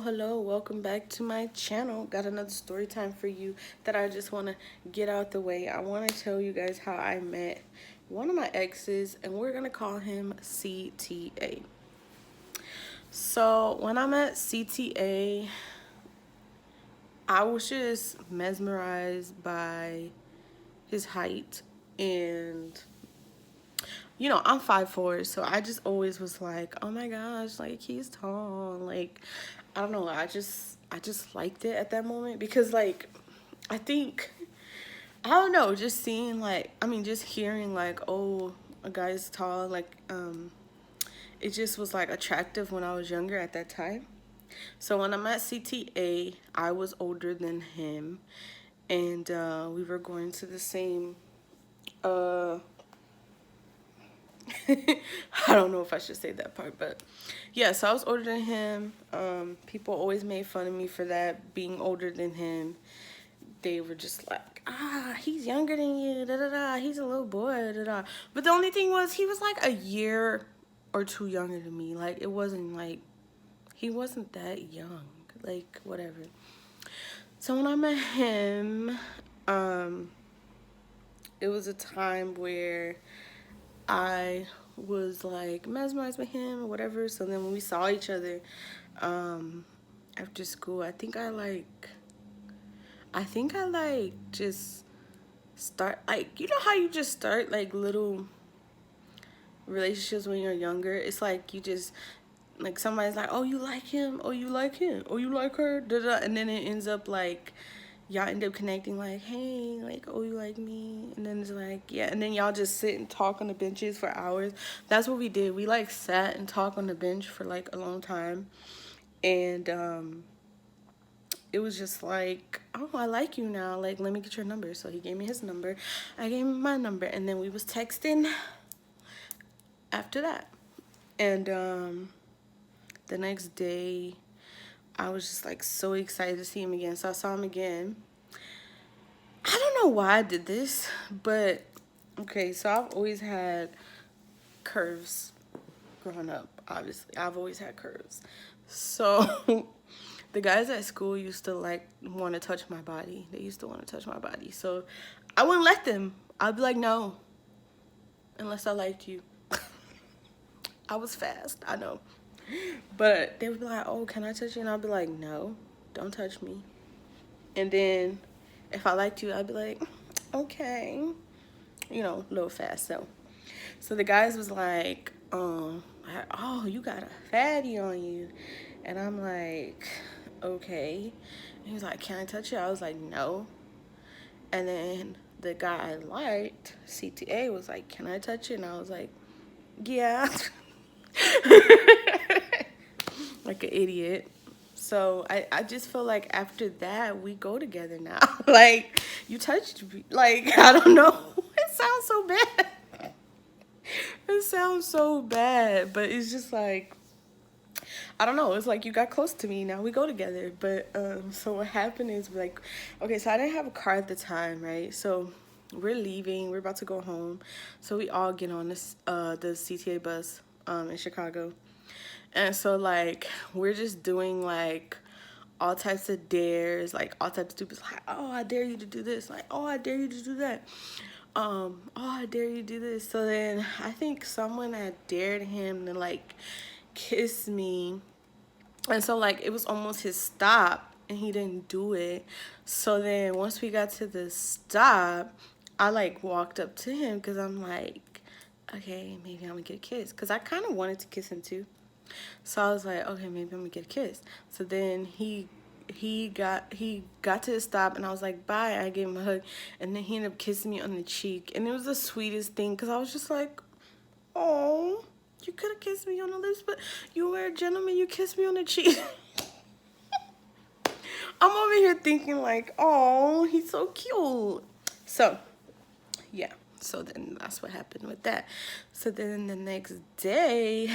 Hello, welcome back to my channel. Got another story time for you that I just want to get out the way. I want to tell you guys how I met one of my exes, and we're going to call him CTA. So when I met CTA, I was just mesmerized by his height, and I'm 5'4", so I just always was like, oh my gosh, like he's tall. Like, I don't know, I just liked it at that moment because like I think I don't know, just seeing like just hearing like, oh, a guy's tall, like it just was like attractive when I was younger at that time. So when I'm at CTA, I was older than him, and we were going to the same uh I don't know if I should say that part, but yeah, so I was older than him. People always made fun of me for that, being older than him. They were just like, he's younger than you, da da da, he's a little boy, da da. But the only thing was, he was like a year or two younger than me. Like, it wasn't like, he wasn't that young, like, whatever. So when I met him, um, it was a time where I was like mesmerized by him or whatever. So then when we saw each other um after school, I think I like just start, like, how you just start like little relationships when you're younger. It's like you just, like, somebody's like, oh, you like him, oh, you like him, oh, you like her, da da, and then it ends up like y'all end up connecting, like, hey, like, oh, you like me, and then it's like, yeah, and then y'all just sit and talk on the benches for hours. That's what we did. We like sat and talked on the bench for like a long time, and it was just like, oh, I like you now, like, let me get your number. So he gave me his number, I gave him my number, and then we was texting after that. And the next day I was just like so excited to see him again. So I saw him again. I don't know why I did this, but okay, so I've always had curves growing up. Obviously, I've always had curves. So the guys at school used to like want to touch my body. They used to want to touch my body. So I wouldn't let them. I'd be like, no, unless I liked you. I was fast, I know. But they would be like, oh, can I touch you? And I'd be like, no, don't touch me. And then if I liked you, I'd be like, okay, a little fast. So the guys was like, oh, you got a fatty on you. And I'm like, okay. And he was like, can I touch you? I was like, no. And then the guy I liked, CTA, was like, can I touch you? And I was like, yeah. Like an idiot. So I just feel like after that, we go together now. Like, you touched me. Like, I don't know. It sounds so bad. It sounds so bad, but it's just like, I don't know. It's like you got close to me. Now we go together. But so what happened is, like, okay, so I didn't have a car at the time, right? So we're leaving. We're about to go home. So we all get on this the CTA bus in Chicago. And so like we're just doing like all types of dares, like all types of stupid, like, oh, I dare you to do this, like, oh, I dare you to do that, oh, I dare you to do this. So then I think someone had dared him to like kiss me, and so like it was almost his stop and he didn't do it. So then once we got to the stop, I like walked up to him because I'm like, okay, maybe I'm gonna get a kiss, because I kind of wanted to kiss him too. So I was like, okay, maybe I'm gonna get a kiss. So then he got to the stop, and I was like, bye. I gave him a hug, and then he ended up kissing me on the cheek, and it was the sweetest thing because I was just like, oh, you could have kissed me on the lips, but you were a gentleman. You kissed me on the cheek. I'm over here thinking like, oh, he's so cute. So yeah. So then that's what happened with that. So then the next day,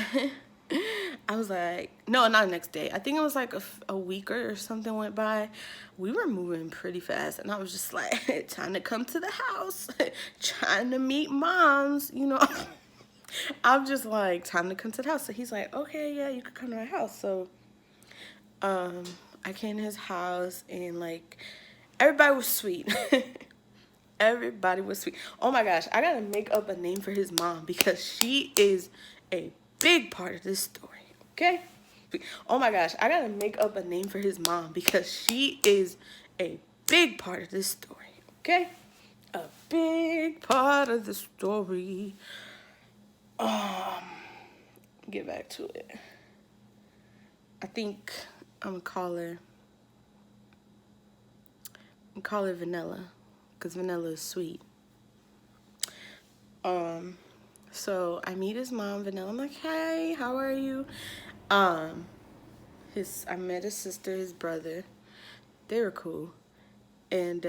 I was like, no, not the next day. I think it was like a week or something went by. We were moving pretty fast, and I was just like, time to come to the house, trying to meet moms. I'm just like, time to come to the house. So he's like, okay, yeah, you could come to my house. So Um, I came to his house and like everybody was sweet. Everybody was sweet. Oh my gosh, I gotta make up a name for his mom because she is a big part of this story. Okay? Oh my gosh, I gotta make up a name for his mom because she is a big part of this story. Okay? A big part of the story. Get back to it. I think I'm gonna call her Vanilla, because Vanilla is sweet. So I meet his mom, Vanilla. I'm like, hey, how are you? I met his sister, his brother. They were cool, and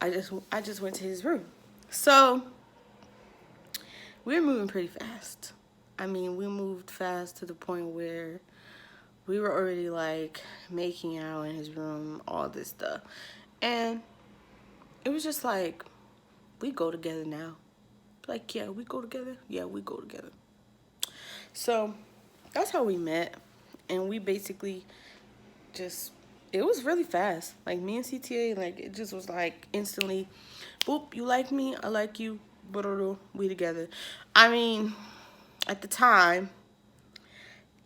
I just went to his room. So we were moving pretty fast. I mean, we moved fast to the point where we were already like making out in his room, all this stuff, and it was just like, we go together now. Like, yeah, we go together. Yeah, we go together. So that's how we met, and we basically just, it was really fast. Like me and CTA, like it just was like instantly, boop, you like me, I like you, we together. I mean, at the time,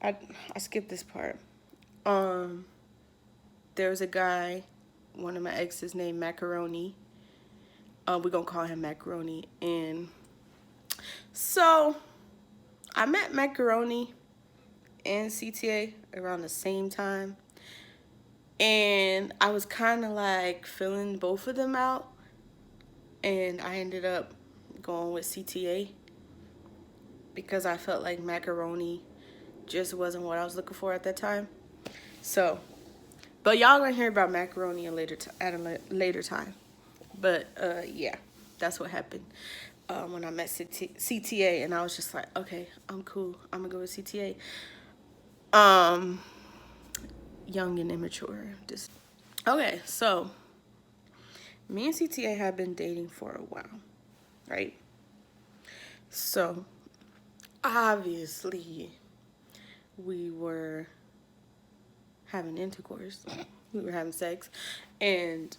I skipped this part. Um, there was a guy, one of my exes named Macaroni. We're gonna call him Macaroni. And so I met Macaroni and CTA around the same time. And I was kind of like filling both of them out. And I ended up going with CTA because I felt like Macaroni just wasn't what I was looking for at that time. So, but y'all gonna hear about Macaroni at a later time. But yeah, that's what happened when I met CTA, and I was just like, okay, I'm cool. I'm gonna go with CTA. Young and immature. Just okay. So me and CTA have been dating for a while, right? So obviously we were having intercourse. We were having sex, and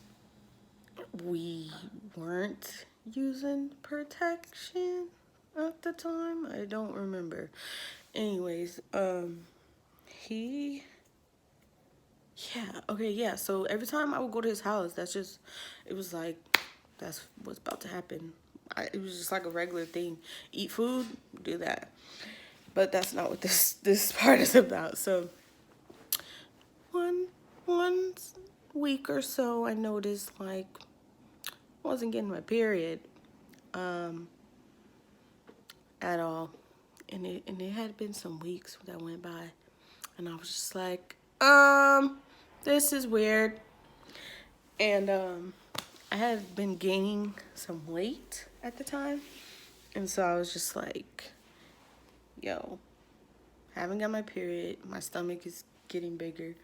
we weren't using protection at the time. I don't remember. Anyways, he, yeah, okay, yeah. So every time I would go to his house, it was like, that's what's about to happen. It was just like a regular thing. Eat food, do that. But that's not what this part is about. So one week or so, I noticed like I wasn't getting my period at all, and it had been some weeks that went by, and I was just like, this is weird, and I had been gaining some weight at the time, and so I was just like, yo, haven't got my period, my stomach is getting bigger,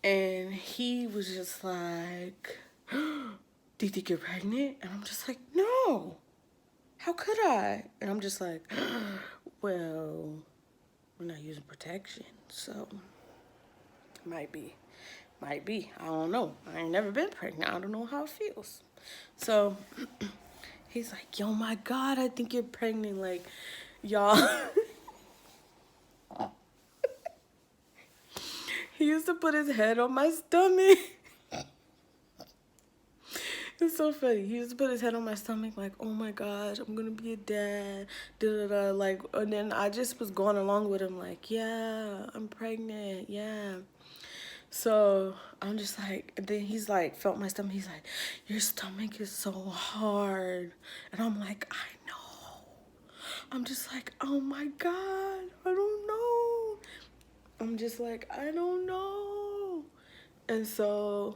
and he was just like, do you think you're pregnant? And I'm just like, no, how could I? And I'm just like, well, we're not using protection, so might be. I don't know. I ain't never been pregnant. I don't know how it feels. So he's like, yo, my God, I think you're pregnant. Like, y'all. He used to put his head on my stomach. It's so funny. He used to put his head on my stomach like, oh my gosh, I'm gonna be a dad. Da, da, da. Like, and then I just was going along with him like, yeah, I'm pregnant. Yeah. So I'm just like, and then he's like, felt my stomach. He's like, your stomach is so hard. And I'm like, I know. I'm just like, oh my God, I don't know. I'm just like, I don't know. And so,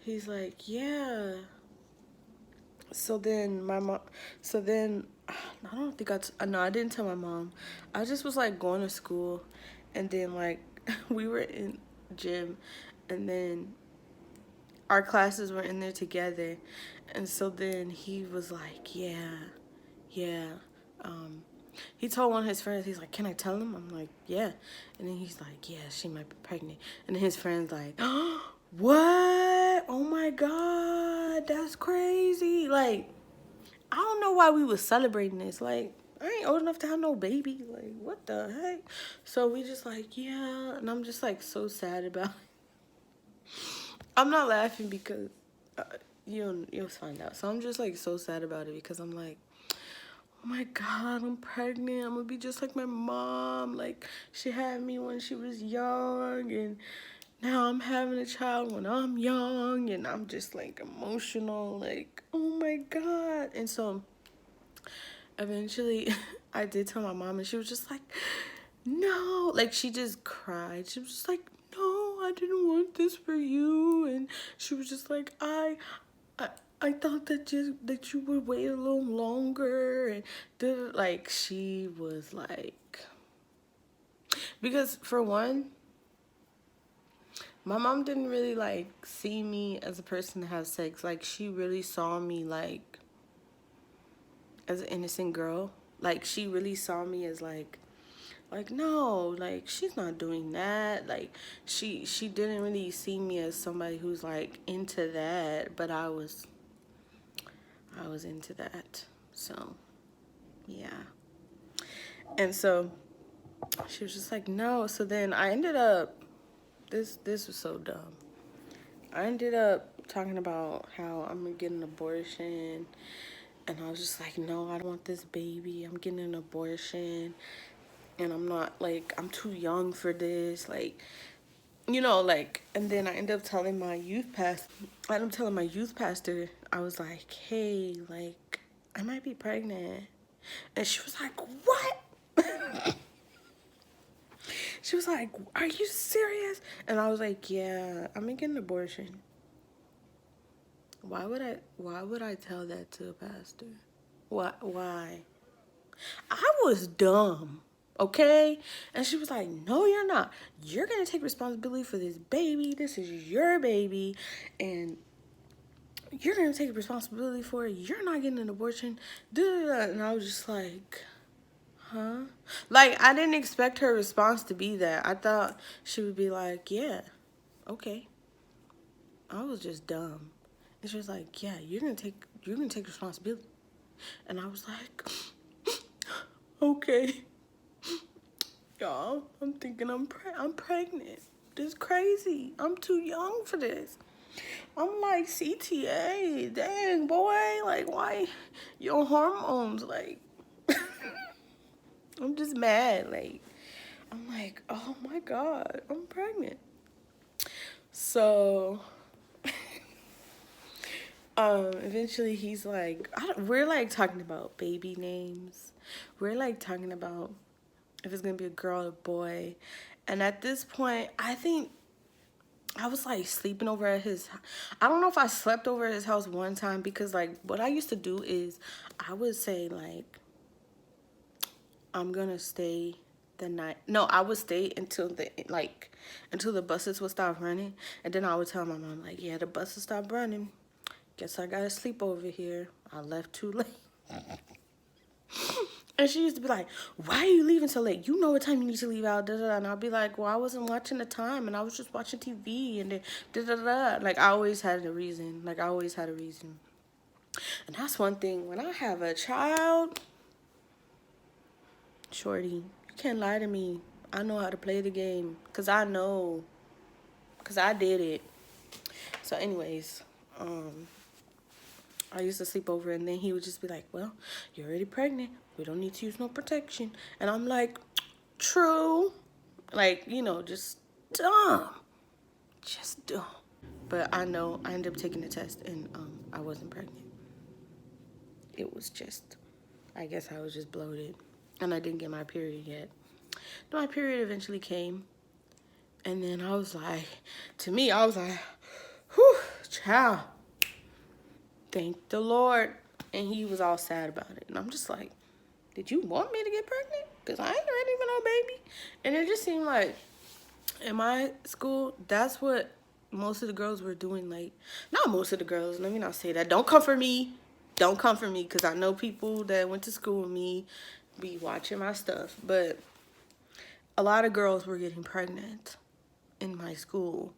he's like, yeah. So then I don't think no, I didn't tell my mom. I just was like going to school, and then like we were in gym, and then our classes were in there together, and so then he was like, yeah, he told one of his friends, he's like, can I tell him? I'm like, yeah. And then he's like, yeah, she might be pregnant. And then his friend's like, oh, what? Oh my God, that's crazy. Like, I don't know why we was celebrating this. Like, I ain't old enough to have no baby. Like, what the heck? So we just like, yeah. And I'm just like so sad about it. I'm not laughing because you'll find out. So I'm just like so sad about it because I'm like, oh my God, I'm pregnant. I'm gonna be just like my mom. Like, she had me when she was young, and now I'm having a child when I'm young, and I'm just like emotional. Like, oh my God. And so eventually I did tell my mom, and she was just like, no. Like, she just cried. She was just like, no, I didn't want this for you. And she was just like, I thought that you would wait a little longer, and like, she was like, because for one, my mom didn't really like see me as a person to have sex. Like, she really saw me like as an innocent girl. Like, she really saw me as like no, like, she's not doing that. Like, she didn't really see me as somebody who's like into that, but I was into that. So yeah. And so she was just like, no. So then I ended up, this was so dumb. I ended up talking about how I'm gonna get an abortion, and I was just like, no, I don't want this baby. I'm getting an abortion, and I'm not, like, I'm too young for this, like, you know, like. And then I ended up telling my youth pastor, I was like, hey, like, I might be pregnant. And she was like, what? She was like, are you serious? And I was like, yeah, I'm gonna get an abortion. Why would I tell that to a pastor? Why? I was dumb, okay? And she was like, no, you're not. You're gonna take responsibility for this baby. This is your baby, and you're gonna take responsibility for it. You're not getting an abortion. And I was just like, huh? Like, I didn't expect her response to be that. I thought she would be like, yeah, okay. I was just dumb. And she was like, yeah, you're gonna take responsibility. And I was like, okay. Y'all, I'm thinking I'm pregnant. This is crazy. I'm too young for this. I'm like, CTA, dang, boy. Like, why your hormones? Like, I'm just mad. Like, I'm like, oh my God, I'm pregnant. So eventually he's like, we're like talking about baby names. We're like talking about if it's gonna be a girl or a boy. And at this point, I think I was like sleeping over at his, I don't know if I slept over at his house one time, because like what I used to do is I would say like, I'm gonna stay the night. No, I would stay until the buses would stop running. And then I would tell my mom like, yeah, the buses stopped running. Guess I gotta sleep over here. I left too late. And she used to be like, why are you leaving so late? You know what time you need to leave out. Da, da, da. And I'll be like, well, I wasn't watching the time, and I was just watching TV, and then da, da, da. Like, I always had a reason. Like, I always had a reason. And that's one thing. When I have a child, shorty, you can't lie to me. I know how to play the game. Because I know. Because I did it. So anyways, I used to sleep over, and then he would just be like, well, you're already pregnant. We don't need to use no protection. And I'm like, true. Like, you know, just dumb. Just dumb. But I know I ended up taking the test, and I wasn't pregnant. It was just, I guess I was just bloated. And I didn't get my period yet. My period eventually came. And then I was like, to me, I was like, whew, child. Thank the Lord. And he was all sad about it. And I'm just like, did you want me to get pregnant? Because I ain't ready for no baby. And it just seemed like in my school, that's what most of the girls were doing. Like, not most of the girls. Let me not say that. Don't come for me. Don't come for me. Because I know people that went to school with me. be watching my stuff. But a lot of girls were getting pregnant in my school,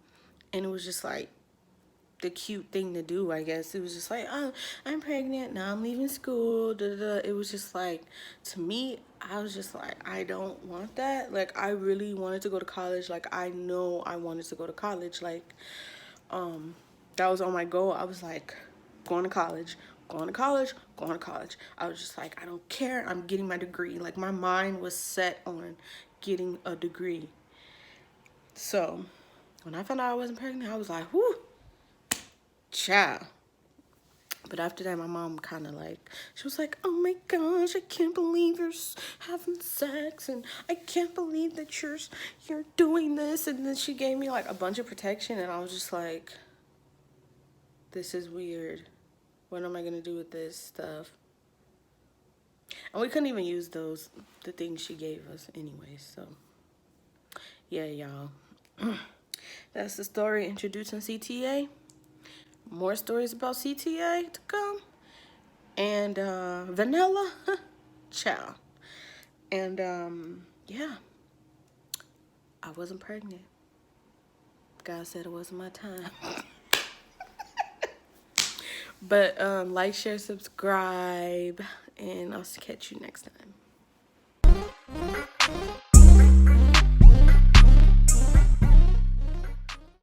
and it was just like the cute thing to do, I guess. It was just like, oh, I'm pregnant, now I'm leaving school, da, da, da. It was just like, to me, I was just like, I don't want that. Like, I really wanted to go to college. Like, I know I wanted to go to college. Like, that was on my goal. I was like, going to college, going to college, going to college. I was just like, I don't care, I'm getting my degree. Like, my mind was set on getting a degree. So when I found out I wasn't pregnant, I was like, whoo, child. But after that, my mom kind of like, she was like, oh my gosh, I can't believe you're having sex, and I can't believe that you're doing this. And then she gave me like a bunch of protection, and I was just like, this is weird. What am I gonna do with this stuff? And we couldn't even use the things she gave us anyway. So yeah, y'all. That's the story introducing CTA. More stories about CTA to come. And vanilla. Ciao. And yeah, I wasn't pregnant. God said it wasn't my time. But like, share, subscribe, and I'll catch you next time.